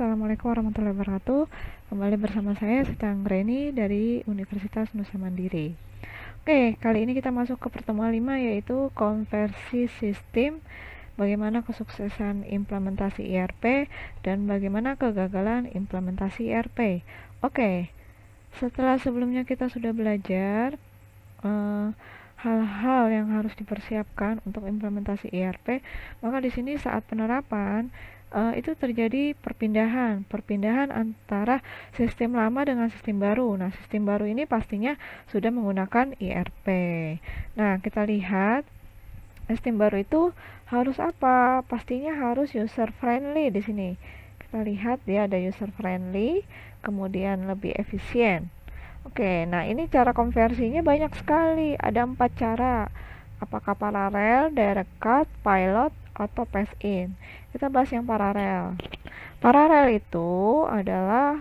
Assalamualaikum warahmatullahi wabarakatuh. Kembali bersama saya Siti Anggreni dari Universitas Nusa Mandiri. Oke, kali ini kita masuk ke pertemuan 5, yaitu konversi sistem, bagaimana kesuksesan implementasi IRP dan bagaimana kegagalan implementasi IRP. Oke, setelah sebelumnya kita sudah belajar hal-hal yang harus dipersiapkan untuk implementasi IRP, maka di sini saat penerapan itu terjadi perpindahan antara sistem lama dengan sistem baru. Nah, sistem baru ini pastinya sudah menggunakan IRP. Nah, kita lihat sistem baru itu harus apa? Pastinya harus user friendly di sini. Kita lihat dia ada user friendly, kemudian lebih efisien. Oke, nah ini cara konversinya banyak sekali. Ada 4 cara. Apakah paralel, direct cut, pilot, atau pass in. Kita bahas yang paralel. Paralel itu adalah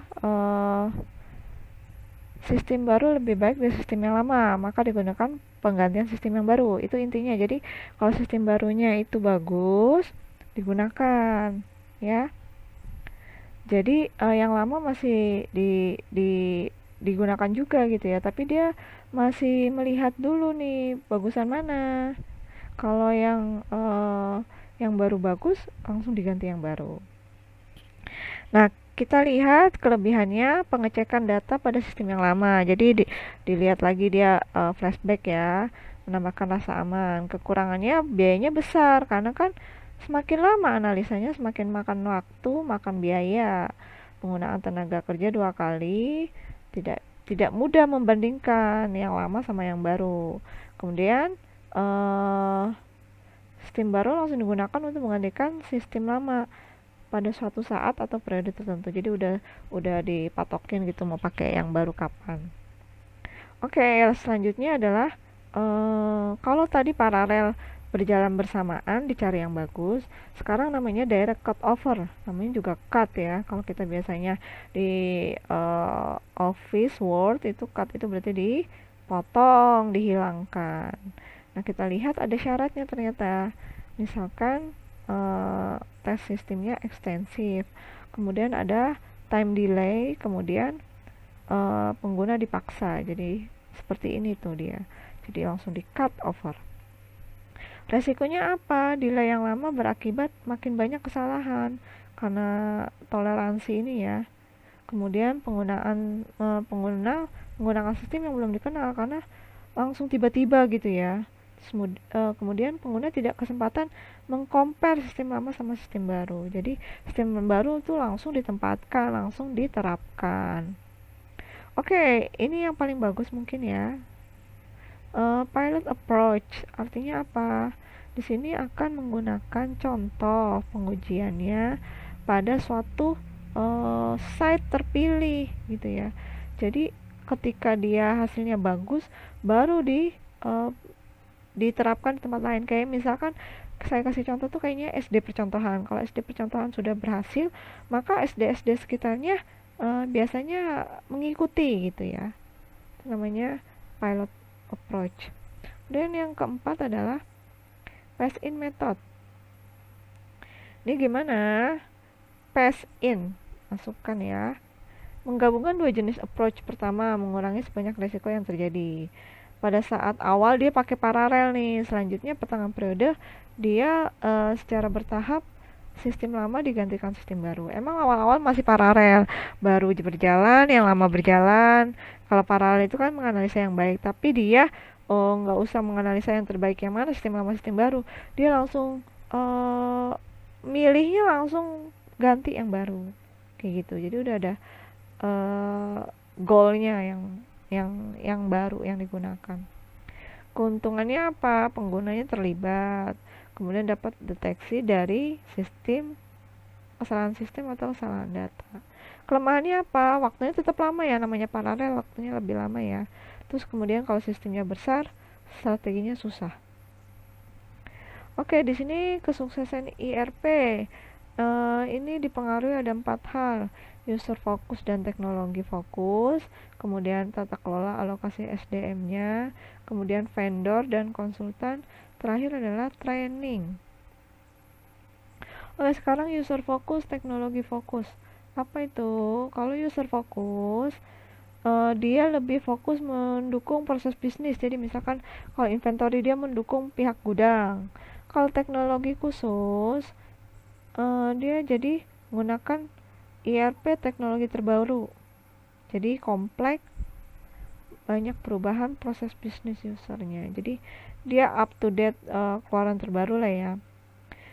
sistem baru lebih baik dari sistem yang lama, maka digunakan penggantian sistem yang baru. Itu intinya. Jadi kalau sistem barunya itu bagus, digunakan, ya. Jadi yang lama masih digunakan juga gitu ya, tapi dia masih melihat dulu nih bagusan mana. Kalau yang baru bagus, langsung diganti yang baru. Nah, kita lihat kelebihannya, pengecekan data pada sistem yang lama. Jadi dilihat lagi dia flashback ya, menambahkan rasa aman. Kekurangannya biayanya besar karena kan semakin lama analisanya semakin makan waktu, makan biaya. Penggunaan tenaga kerja 2 kali, tidak mudah membandingkan yang lama sama yang baru. Kemudian sistem baru langsung digunakan untuk menggantikan sistem lama pada suatu saat atau periode tertentu. Jadi udah dipatokin gitu mau pakai yang baru kapan. Oke, selanjutnya adalah kalau tadi paralel berjalan bersamaan dicari yang bagus, sekarang namanya direct cut over, namanya juga cut ya. Kalau kita biasanya di Office Word itu cut itu berarti dipotong, dihilangkan. Nah, kita lihat ada syaratnya ternyata. Misalkan tes sistemnya ekstensif, kemudian ada time delay, kemudian pengguna dipaksa. Jadi seperti ini tuh dia. Jadi langsung di cut over. Resikonya apa? Delay yang lama berakibat makin banyak kesalahan karena toleransi ini ya. Kemudian pengguna menggunakan sistem yang belum dikenal karena langsung tiba-tiba gitu ya. Kemudian pengguna tidak kesempatan mengcompare sistem lama sama sistem baru. Jadi sistem baru itu langsung ditempatkan, langsung diterapkan. Oke, ini yang paling bagus mungkin ya. Pilot approach artinya apa? Di sini akan menggunakan contoh pengujiannya pada suatu site terpilih gitu ya. Jadi ketika dia hasilnya bagus, baru diterapkan di tempat lain. Kayak misalkan saya kasih contoh tuh kayaknya SD percontohan. Kalau SD percontohan sudah berhasil, maka SD-SD sekitarnya biasanya mengikuti gitu ya. Itu namanya pilot approach. Dan yang keempat adalah pass in method. Ini gimana? Pass in, masukkan ya. Menggabungkan 2 jenis approach. Pertama, mengurangi sebanyak risiko yang terjadi. Pada saat awal dia pakai paralel nih, selanjutnya pertengahan periode dia secara bertahap sistem lama digantikan sistem baru. Emang awal-awal masih paralel, baru berjalan, yang lama berjalan. Kalau paralel itu kan menganalisa yang baik, tapi dia nggak usah menganalisa yang terbaik yang mana, sistem lama sistem baru. Dia langsung milihnya langsung ganti yang baru, kayak gitu. Jadi udah ada goalnya yang baru yang digunakan. Keuntungannya apa? Penggunanya terlibat, kemudian dapat deteksi dari kesalahan sistem atau kesalahan data. Kelemahannya apa? Waktunya tetap lama ya, namanya paralel, waktunya lebih lama ya. Terus kemudian kalau sistemnya besar, strateginya susah. Oke, di sini kesuksesan IRP ini dipengaruhi ada 4 hal: user fokus dan teknologi fokus, kemudian tata kelola alokasi SDM-nya, kemudian vendor dan konsultan, terakhir adalah training. Sekarang user fokus, teknologi fokus. Apa itu? Kalau user fokus, dia lebih fokus mendukung proses bisnis. Jadi misalkan kalau inventory dia mendukung pihak gudang. Kalau teknologi khusus, dia jadi menggunakan ERP teknologi terbaru. Jadi kompleks, banyak perubahan proses bisnis usernya. Jadi dia up to date keluaran terbaru lah ya.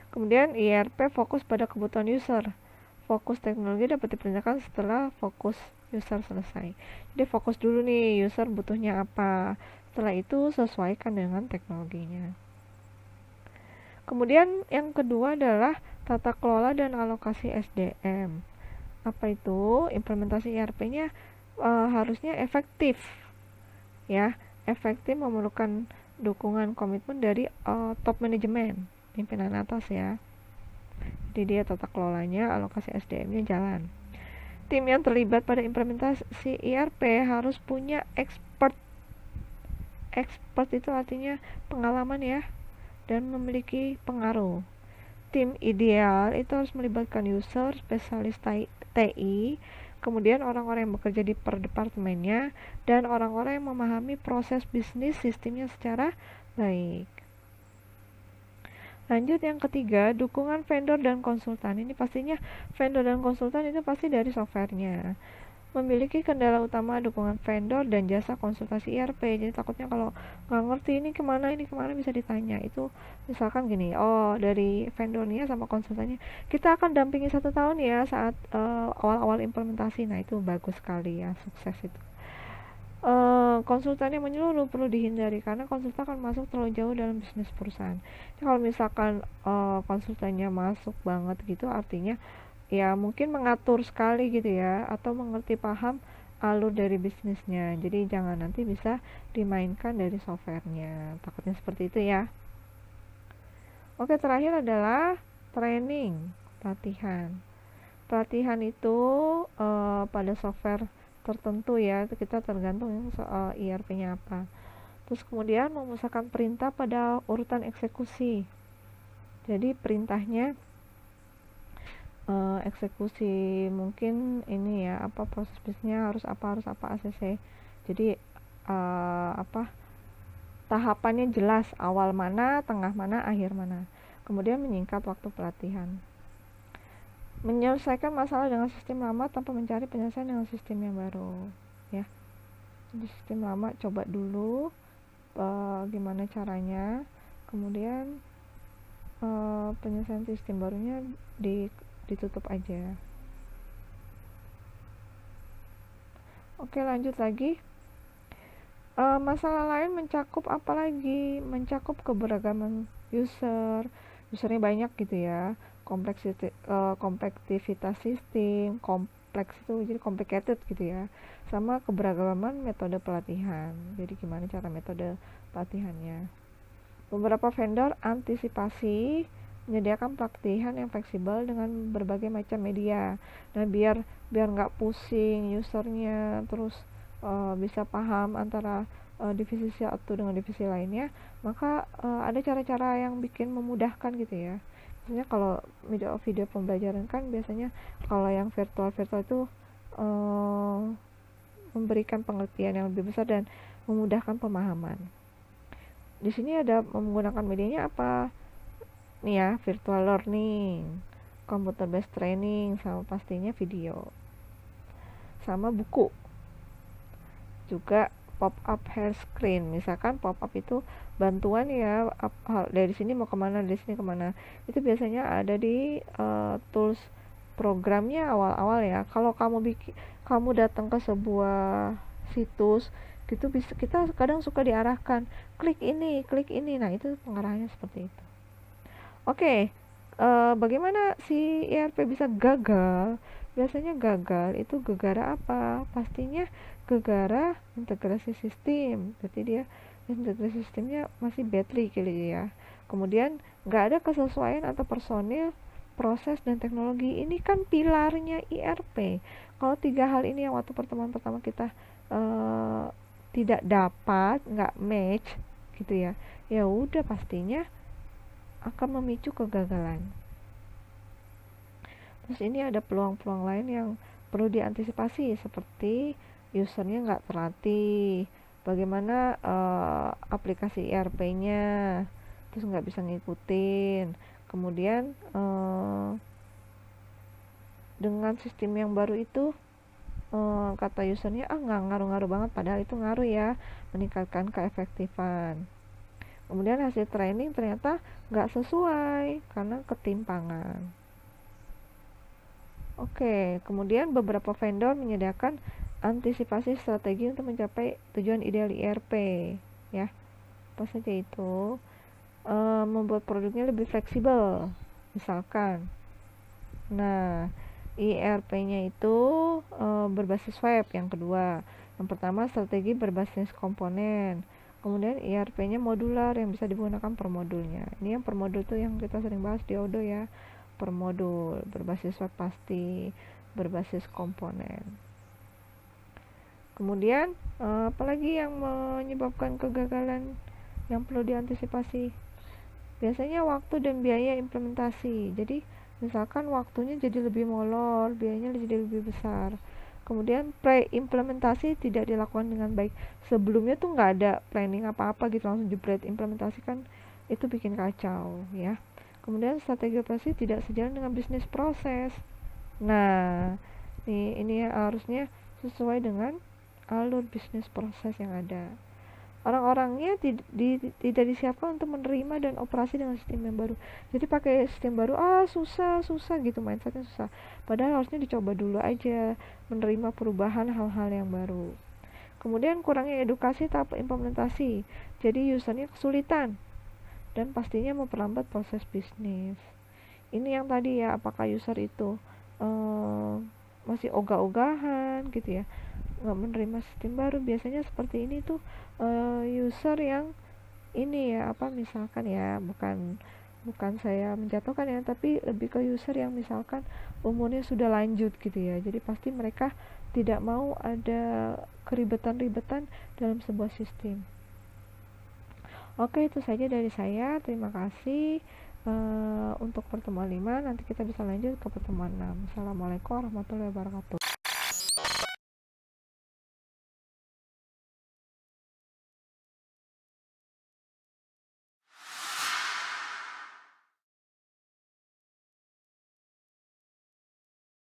Kemudian ERP fokus pada kebutuhan user. Fokus teknologi dapat diperintahkan setelah fokus user selesai. Jadi fokus dulu nih user butuhnya apa. Setelah itu sesuaikan dengan teknologinya. Kemudian yang kedua adalah tata kelola dan alokasi SDM. Apa itu? Implementasi ERP-nya harusnya efektif, ya, efektif memerlukan dukungan komitmen dari top manajemen, pimpinan atas ya. Jadi dia tata kelolanya, alokasi SDM-nya jalan. Tim yang terlibat pada implementasi ERP harus punya expert. Expert itu artinya pengalaman ya, dan memiliki pengaruh. Tim ideal itu harus melibatkan user, spesialis TI, kemudian orang-orang yang bekerja di per departemennya, dan orang-orang yang memahami proses bisnis sistemnya secara baik. Lanjut yang ketiga, dukungan vendor dan konsultan. Ini pastinya vendor dan konsultan itu pasti dari softwarenya. Memiliki kendala utama dukungan vendor dan jasa konsultasi ERP. Jadi takutnya kalau nggak ngerti ini kemana bisa ditanya. Itu misalkan gini, oh dari vendornya sama konsultannya kita akan dampingi 1 tahun ya saat awal-awal implementasi. Nah itu bagus sekali ya, sukses itu. Konsultan yang menyeluruh perlu dihindari karena konsultan akan masuk terlalu jauh dalam bisnis perusahaan. Jadi kalau misalkan konsultannya masuk banget gitu, artinya ya mungkin mengatur sekali gitu ya, atau mengerti paham alur dari bisnisnya. Jadi jangan nanti bisa dimainkan dari softwarenya, takutnya seperti itu ya. Oke, terakhir adalah training, pelatihan. Pelatihan itu pada software tertentu ya, kita tergantung soal ERP-nya apa. Terus kemudian memusatkan perintah pada urutan eksekusi. Jadi perintahnya eksekusi mungkin ini ya, apa proses bisnisnya harus apa ACC. Jadi apa tahapannya jelas, awal mana, tengah mana, akhir mana. Kemudian menyingkat waktu pelatihan. Menyelesaikan masalah dengan sistem lama tanpa mencari penyelesaian dengan sistem yang baru ya. Di sistem lama coba dulu gimana caranya, kemudian penyelesaian sistem barunya ditutup aja. Oke, lanjut lagi. Masalah lain mencakup apa lagi? Mencakup keberagaman usernya banyak gitu ya, kompleksitas sistem, kompleks itu jadi complicated gitu ya, sama keberagaman metode pelatihan. Jadi gimana cara metode pelatihannya? Beberapa vendor antisipasi menyediakan pelatihan yang fleksibel dengan berbagai macam media. Nah, biar nggak pusing usernya, terus bisa paham antara divisi satu dengan divisi lainnya, maka ada cara-cara yang bikin memudahkan gitu ya. Biasanya kalau video pembelajaran kan biasanya kalau yang virtual itu memberikan pengertian yang lebih besar dan memudahkan pemahaman. Di sini ada menggunakan medianya apa? Nih ya, virtual learning, computer based training, sama pastinya video, sama buku. Juga pop up hair screen, misalkan pop up itu bantuan ya, dari sini mau kemana, dari sini kemana. Itu biasanya ada di tools programnya awal-awal ya. Kalau kamu datang ke sebuah situs gitu, bisa kita kadang suka diarahkan klik ini. Nah itu pengarahannya seperti itu. Oke, bagaimana si ERP bisa gagal? Biasanya gagal itu gegara apa? Pastinya gegara integrasi sistem. Berarti dia integrasi sistemnya masih badly kali ya. Kemudian nggak ada kesesuaian atau personil, proses dan teknologi. Ini kan pilarnya ERP. Kalau 3 hal ini yang waktu pertemuan pertama kita tidak dapat, nggak match gitu ya. Ya udah pastinya akan memicu kegagalan. Terus ini ada peluang-peluang lain yang perlu diantisipasi seperti usernya nggak terlatih, bagaimana aplikasi ERP-nya, terus nggak bisa ngikutin. Kemudian dengan sistem yang baru itu kata usernya nggak ngaruh-ngaruh banget, padahal itu ngaruh ya, meningkatkan keefektifan. Kemudian hasil training ternyata nggak sesuai karena ketimpangan. Oke, kemudian beberapa vendor menyediakan antisipasi strategi untuk mencapai tujuan ideal ERP, ya. Apa saja itu? Membuat produknya lebih fleksibel, misalkan. Nah, ERP-nya itu berbasis web, yang kedua. Yang pertama strategi berbasis komponen. Kemudian ERP-nya modular yang bisa digunakan per modulnya. Ini yang per modul tuh yang kita sering bahas di Odoo ya. Per modul, berbasis web pasti, berbasis komponen. Kemudian apalagi yang menyebabkan kegagalan yang perlu diantisipasi? Biasanya waktu dan biaya implementasi. Jadi misalkan waktunya jadi lebih molor, biayanya jadi lebih besar. Kemudian pre-implementasi tidak dilakukan dengan baik. Sebelumnya tuh nggak ada planning apa-apa gitu, langsung jebret implementasi, kan itu bikin kacau ya. Kemudian strategi operasi tidak sejalan dengan bisnis proses. Nah, ini harusnya sesuai dengan alur bisnis proses yang ada. Orang-orangnya tidak disiapkan untuk menerima dan operasi dengan sistem yang baru. Jadi pakai sistem baru, susah gitu, mindsetnya susah. Padahal harusnya dicoba dulu aja menerima perubahan hal-hal yang baru. Kemudian kurangnya edukasi tahap implementasi, jadi usernya kesulitan dan pastinya memperlambat proses bisnis. Ini yang tadi ya, apakah user itu masih ogah-ogahan gitu ya, nggak menerima sistem baru. Biasanya seperti ini tuh user yang ini ya, misalkan ya, bukan saya menjatuhkan ya, tapi lebih ke user yang misalkan umurnya sudah lanjut gitu ya. Jadi pasti mereka tidak mau ada keribetan-ribetan dalam sebuah sistem. Oke, itu saja dari saya. Terima kasih untuk pertemuan 5. Nanti kita bisa lanjut ke pertemuan 6. Assalamualaikum warahmatullahi wabarakatuh.